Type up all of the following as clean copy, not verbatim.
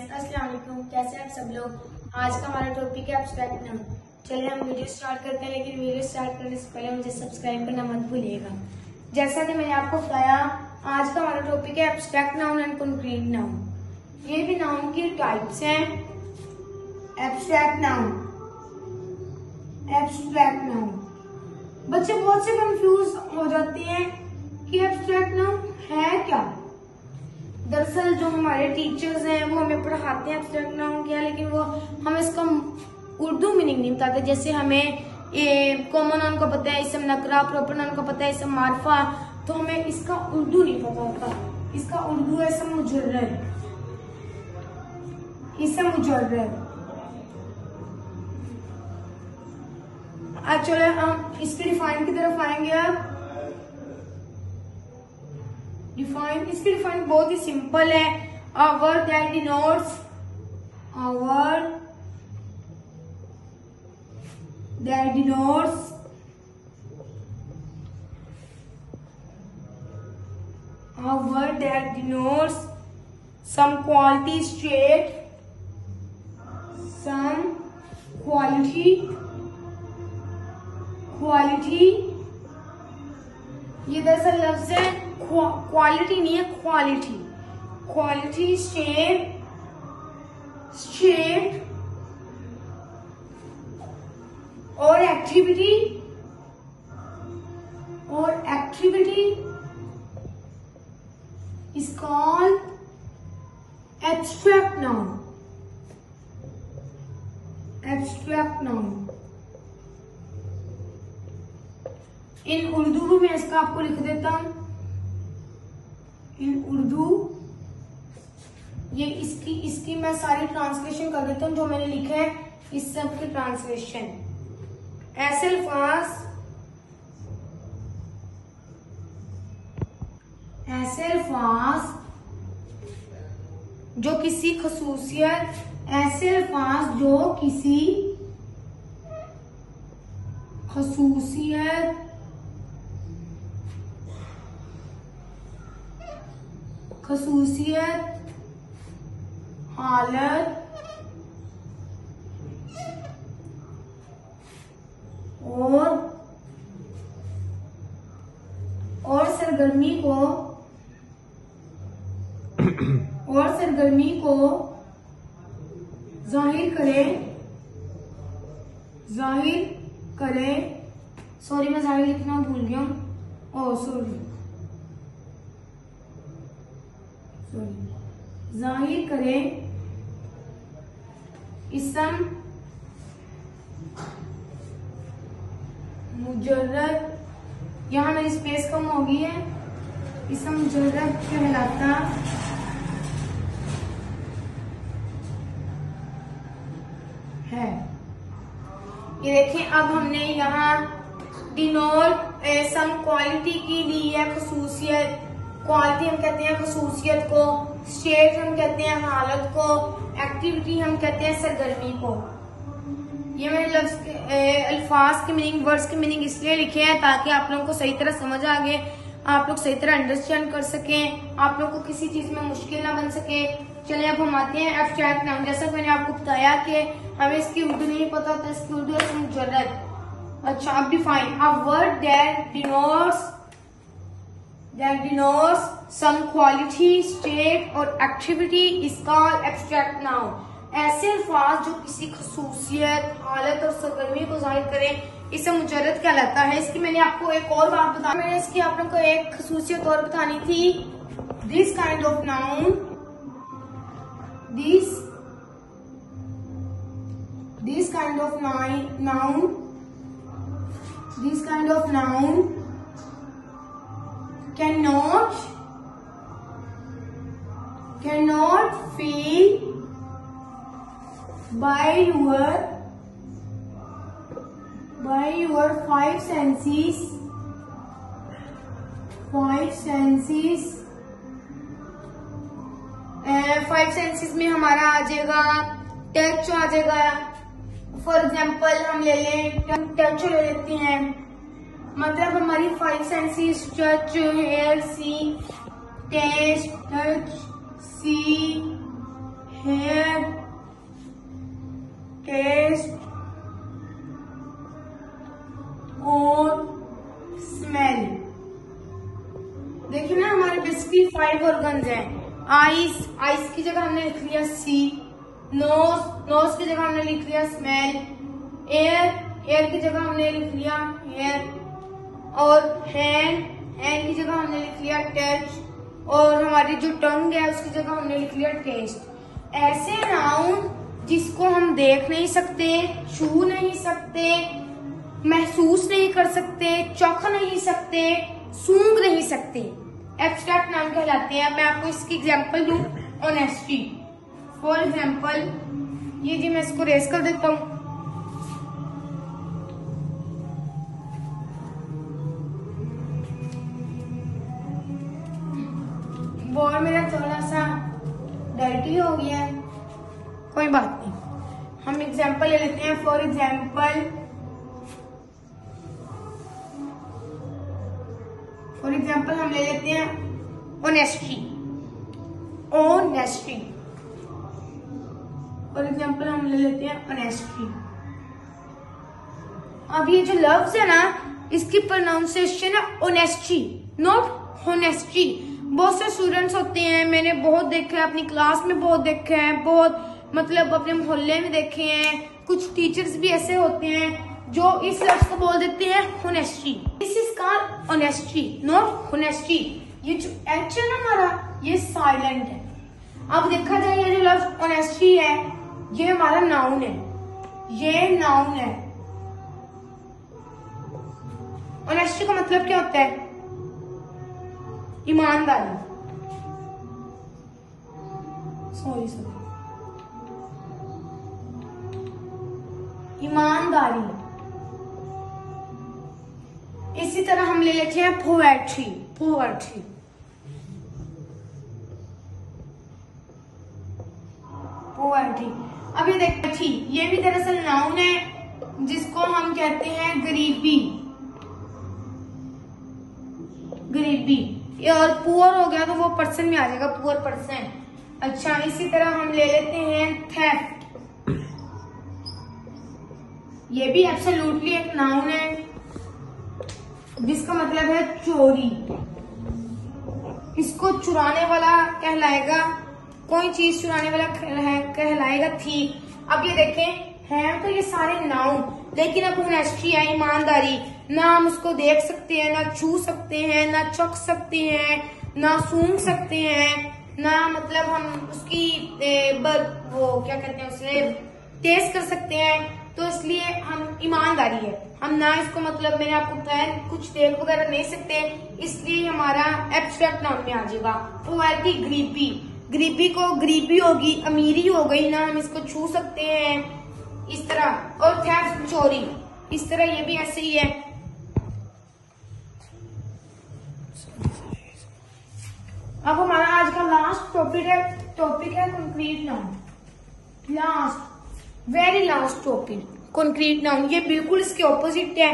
Friends, अस्सलाम वालेकुम। कैसे हैं आप सब लोग। आज का हमारा टॉपिक है एब्स्ट्रैक्ट नाउन। चलिए हम वीडियो स्टार्ट करते हैं, लेकिन वीडियो स्टार्ट करने से पहले मुझे सब्सक्राइब करना मत भूलिएगा। जैसा कि मैंने आपको बताया, आज का हमारा टॉपिक है abstract noun and concrete noun. ये भी नाउन की टाइप्स हैं। Abstract noun, abstract noun. बच्चे बहुत से कंफ्यूज हो जाते हैं कि एब्स्ट्रैक्ट नाउन है क्या। दरअसल जो हमारे टीचर्स हैं वो हमें पढ़ाते हैं एब्स्ट्रैक्ट नाउन क्या, लेकिन वो हमें इसका उर्दू मीनिंग नहीं बताते। जैसे हमें ये कॉमन नाउन का पता है, इसम नकरा, प्रॉपर नाउन का पता है, इसम मारफा, तो हमें इसका उर्दू नहीं पता होता। इसका उर्दू है इसम मुजर्रद, इसम मुजर्रद। चलो हम इसके डिफाइन की तरफ आएंगे। अब डिफाइन, इसकी डिफाइन बहुत ही सिंपल है। अ word that denotes, a word that denotes a word that denotes some quality, trait, some quality, ये दरअसल लफ्ज है, क्वालिटी नहीं है, क्वालिटी, स्टेट और activity is called abstract noun. Abstract noun. इन उर्दू में मैं इसका आपको लिख देता हूं। इन उर्दू ये इसकी मैं सारी ट्रांसलेशन कर देता हूं जो मैंने लिखा है, इस सब की ट्रांसलेशन। ऐसे अल्फाज जो किसी खसूसियत, ऐसे अल्फाज जो किसी खसूसियत, हालत और सरगर्मी को जाहिर करे। सॉरी, मैं जाहिर लिखना भूल गया हूँ। सॉरी, जाहिर करे इसम मुजर्रद। यहाँ मेरी स्पेस कम हो गई है। इसम मुजर्रद कहलाता है। ये देखें, अब हमने यहाँ डिनोट सम क्वालिटी की ली है, खसूसियत। क्वालिटी हम कहते हैं खसूसियत को, स्टेट हम कहते हैं हालत को, एक्टिविटी हम कहते हैं सरगर्मी को। ये मैंने अल्फाज के मीनिंग, वर्ड्स के मीनिंग इसलिए लिखे हैं ताकि आप लोगों को सही तरह समझ आ गए, आप लोग सही तरह अंडरस्टैंड कर सकें, आप लोग को किसी चीज में मुश्किल ना बन सके। चलिए अब हम आते हैं एब्स्ट्रैक्ट नाउन। जैसा मैंने आपको बताया कि हमें इसकी उर्दू नहीं पता होता, इसकी उर्दू है मुजर्रद। अच्छा, अब define. A word that denotes some quality, state और activity is called abstract noun. ऐसे अल्फाज जो किसी खसूसियत, हालत और सरगर्मी को जाहिर करें, इसे मुजर्रद कहलाता है। इसकी मैंने आपको एक और बात बताई, मैंने इसकी आप लोगों को एक खसूसियत और बतानी थी। This kind of noun, this kind of noun cannot feel by your five senses. Five senses में हमारा आ जाएगा टच, आ जाएगा। फॉर एग्जाम्पल हम ले लें, टच ले लेते हैं, मतलब हमारी फाइव सेंसेस टच, हेयर, सी, टेस्ट, टच, सी, हेयर, टेस्ट और स्मेल। देखिए ना, हमारे बेसिकली 5 ऑर्गन्स हैं। आईज, आईज की जगह हमने लिख लिया सी। नोज, नोज की जगह हमने लिख लिया स्मेल। एयर, एयर की जगह हमने लिख लिया हेयर। और हैंड, हैंड की जगह हमने लिख लिया टच। और हमारी जो टंग है उसकी जगह हमने लिख लिया टेस्ट। ऐसे नाउन जिसको हम देख नहीं सकते, छू नहीं सकते, महसूस नहीं कर सकते, चख नहीं सकते, सूंघ नहीं सकते, एब्स्ट्रैक्ट नाउन कहलाते हैं। मैं आपको इसकी एग्जांपल दूं, ऑनेस्टी। फॉर एग्जांपल, ये जी मैं इसको रेस कर देता हूं। बोर्ड मेरा थोड़ा सा डर्टी हो गया है, कोई बात नहीं। हम एग्जांपल ले लेते हैं। फॉर एग्जांपल हम ले लेते हैं ऑनेस्टी। ऑनेस्टी, फॉर एग्जांपल हम ले लेते हैं ऑनेस्टी। अब ये जो लफ्ज है ना, इसकी प्रोनाउंसिएशन है ऑनेस्टी, नॉट होनेस्टी। बहुत से स्टूडेंट्स होते हैं, मैंने बहुत देखे हैं, अपनी क्लास में बहुत देखे हैं, बहुत मतलब अपने मोहल्ले में देखे हैं। कुछ टीचर्स भी ऐसे होते हैं जो इस लफ्ज को बोल देते हैं honesty. This is called honesty, not honesty. ये जो एच है ना हमारा, ये साइलेंट है। अब देखा जाए, ये जो लफ्ज ऑनेस्टी है, ये हमारा नाउन है, ये नाउन है। ऑनेस्टी का मतलब क्या होता है? ईमानदारी। सॉरी, ईमानदारी। इसी तरह हम ले लेते हैं पोएट्री। Poetry, poetry. अब ये देखिए, ये भी दरअसल नाउन है जिसको हम कहते हैं गरीबी। गरीबी, और पुअर हो गया तो वो पर्सन में आ जाएगा, पुअर पर्सन। अच्छा, इसी तरह हम ले लेते हैं थेफ्ट। ये भी एब्सोल्युटली एक नाउन है जिसका मतलब है चोरी। इसको चुराने वाला कहलाएगा, कोई चीज चुराने वाला कहलाएगा थीफ। अब ये देखें, हैं तो ये सारे नाउन, लेकिन अब ऑनेस्टी है, ईमानदारी। ना हम उसको देख सकते हैं, ना छू सकते हैं, ना चख सकते हैं, ना सूंघ सकते हैं, ना मतलब हम उसकी वो क्या कहते हैं, उसे टेस्ट कर सकते हैं। तो इसलिए हम ईमानदारी है, हम ना इसको मतलब मैंने आपको बताया कुछ देख वगैरह नहीं सकते, इसलिए हमारा एब्स्ट्रैक्ट नाउन में आ जाएगा। पोवर्टी, गरीबी। गरीबी को गरीबी होगी, अमीरी हो गई, ना हम इसको छू सकते हैं इस तरह। और थेफ्ट, चोरी, इस तरह ये भी ऐसे ही है। अब हमारा आज का लास्ट टॉपिक है concrete noun. Last, very last topic, concrete noun. ये बिल्कुल इसके ऑपोजिट है,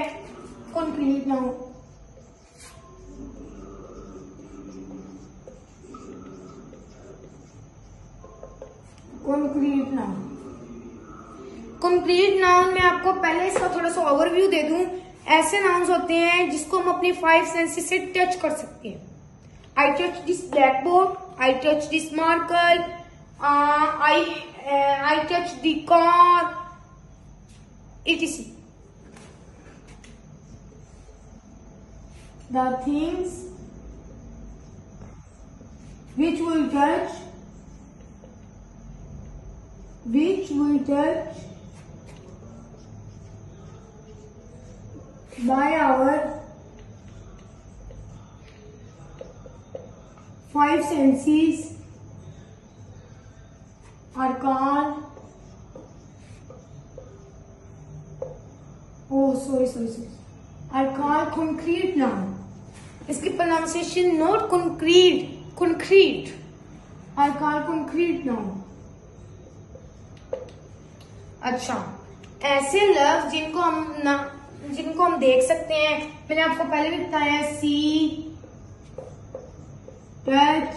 concrete noun. Concrete noun, concrete noun में आपको पहले इसका थोड़ा सा ओवरव्यू दे दूं। ऐसे नाउन्स होते हैं जिसको हम अपनी 5 सेंसेस से टच कर सकते हैं। I touch this blackboard, I touch this marker, I touch the car, etc. The things which we touch by our 5 senses are called, are called concrete noun. इसकी pronunciation not concrete, concrete, are called concrete noun. अच्छा, ऐसे लफ्ज जिनको हम देख सकते हैं, मैंने आपको पहले भी बताया, सी, टच,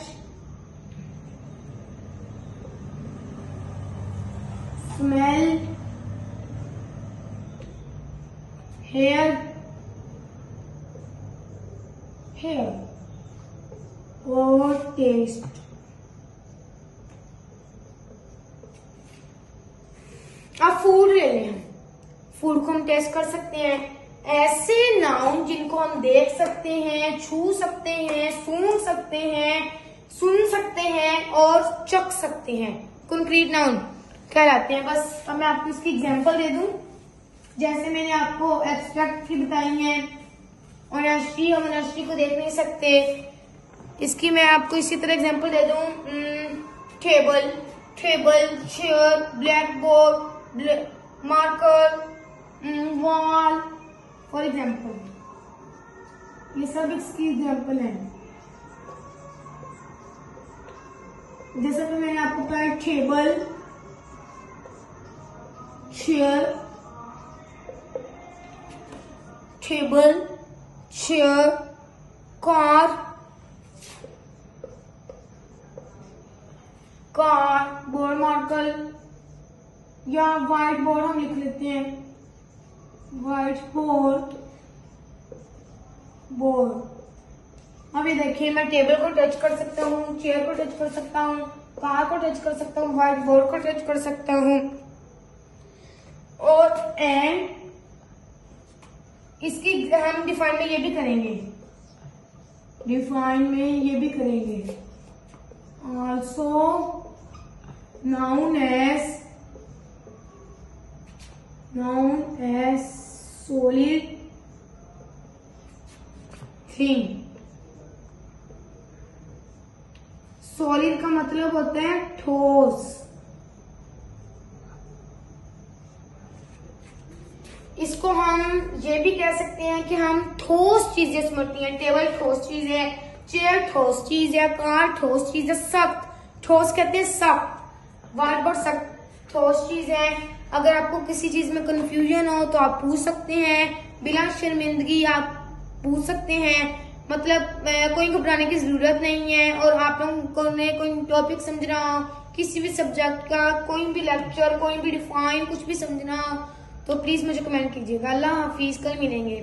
स्मेल, हेयर और टेस्ट। अब फूड ले लें। फूड को हम टेस्ट कर सकते हैं। ऐसे नाउन जिनको हम देख सकते हैं, छू सकते हैं, सूंघ सकते हैं, सुन सकते हैं और चख सकते हैं, कंक्रीट नाउन कहलाते हैं। बस अब मैं आपको इसकी एग्जांपल दे दूं। जैसे मैंने आपको एब्स्ट्रैक्ट की बताई है, ऑनेस्टी, हम ऑनेस्टी को देख नहीं सकते। इसकी मैं आपको इसी तरह एग्जांपल दे दूं। Table, chair, black board, marker, wall, for example. ये सब इसकी एग्जाम्पल है। जैसा कि मैंने आपको बताया, table, chair, car, board, marker या व्हाइट बोर्ड हम लिख लेते हैं, व्हाइट बोर्ड। अब ये देखिए, मैं टेबल को टच कर सकता हूँ, चेयर को टच कर सकता हूँ, कार को टच कर सकता हूँ, व्हाइट बोर्ड को टच कर सकता हूँ। और एंड इसकी हम डिफाइन में ये भी करेंगे, also known as solid thing. Solid का मतलब होता है ठोस। इसको हम ये भी कह सकते हैं कि हम ठोस चीजें समझती हैं। टेबल ठोस चीज है, चेयर ठोस चीज है, कार ठोस चीज है, सख्त ठोस कहते हैं सख्त। व्हाइट बोर्ड सख्त ठोस चीज है। अगर आपको किसी चीज में कंफ्यूजन हो तो आप पूछ सकते हैं, बिना शर्मिंदगी आप पूछ सकते हैं। मतलब कोई घबराने की जरूरत नहीं है। और आप लोगों ने कोई टॉपिक समझना हो, किसी भी सब्जेक्ट का कोई भी लेक्चर, कोई भी डिफाइन कुछ भी समझना हो तो प्लीज मुझे कमेंट कीजिएगा। अल्लाह हाफिज, कल मिलेंगे।